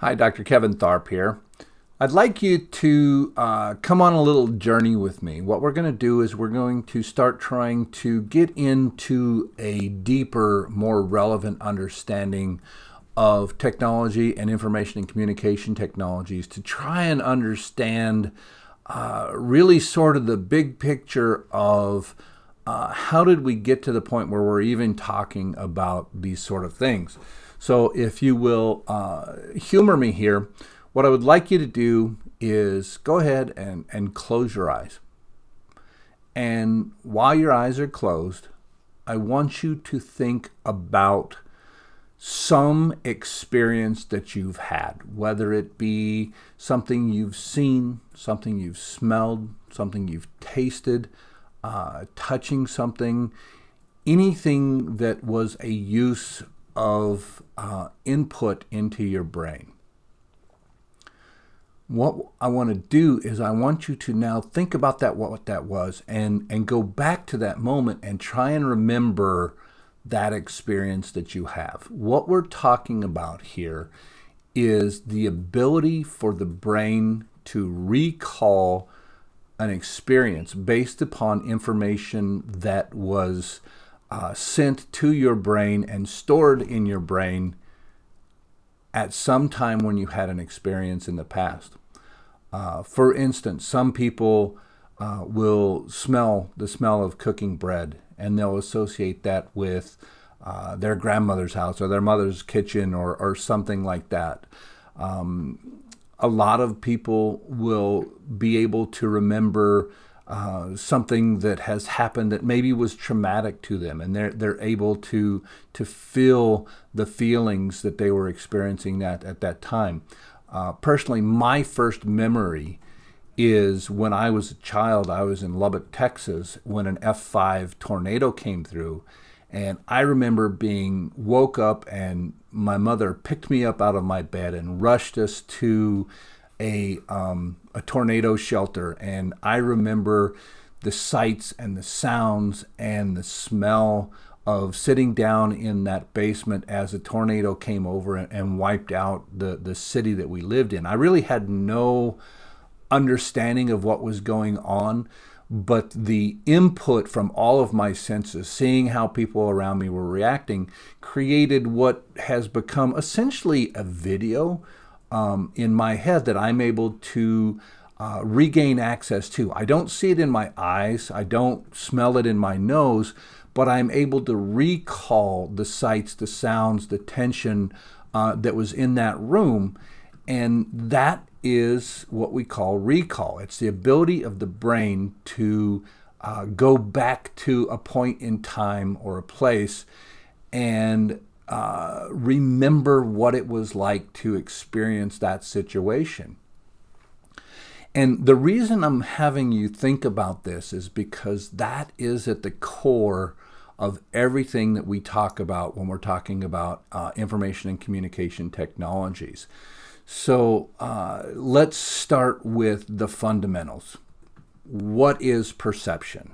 Hi, Dr. Kevin Tharp here. I'd like you to come on a little journey with me. What we're going to do is we're going to start trying to get into a deeper, more relevant understanding of technology and information and communication technologies to try and understand really sort of the big picture of how did we get to the point where we're even talking about these sort of things. So if you will humor me here, what I would like you to do is go ahead and close your eyes. And while your eyes are closed, I want you to think about some experience that you've had, whether it be something you've seen, something you've smelled, something you've tasted, touching something, anything that was a use of input into your brain. What I want to do is I want you to now think about that, what that was, and go back to that moment and try and remember that experience that you have. What we're talking about here is the ability for the brain to recall an experience based upon information that was sent to your brain and stored in your brain at some time when you had an experience in the past. For instance, some people will smell the smell of cooking bread, and they'll associate that with their grandmother's house or their mother's kitchen or something like that. A lot of people will be able to remember something that has happened that maybe was traumatic to them, and they're able to feel the feelings that they were experiencing at that time. Personally, my first memory is when I was a child. I was in Lubbock, Texas, when an F5 tornado came through, and I remember being woke up and my mother picked me up out of my bed and rushed us to a tornado shelter. And I remember the sights and the sounds and the smell of sitting down in that basement as a tornado came over and wiped out the city that we lived in. I really had no understanding of what was going on, but the input from all of my senses, seeing how people around me were reacting, created what has become essentially a video in my head that I'm able to regain access to. I don't see it in my eyes, I don't smell it in my nose, but I'm able to recall the sights, the sounds, the tension that was in that room. And that is what we call recall. It's the ability of the brain to go back to a point in time or a place and remember what it was like to experience that situation. And the reason I'm having you think about this is because that is at the core of everything that we talk about when we're talking about information and communication technologies. So let's start with the fundamentals. What is perception?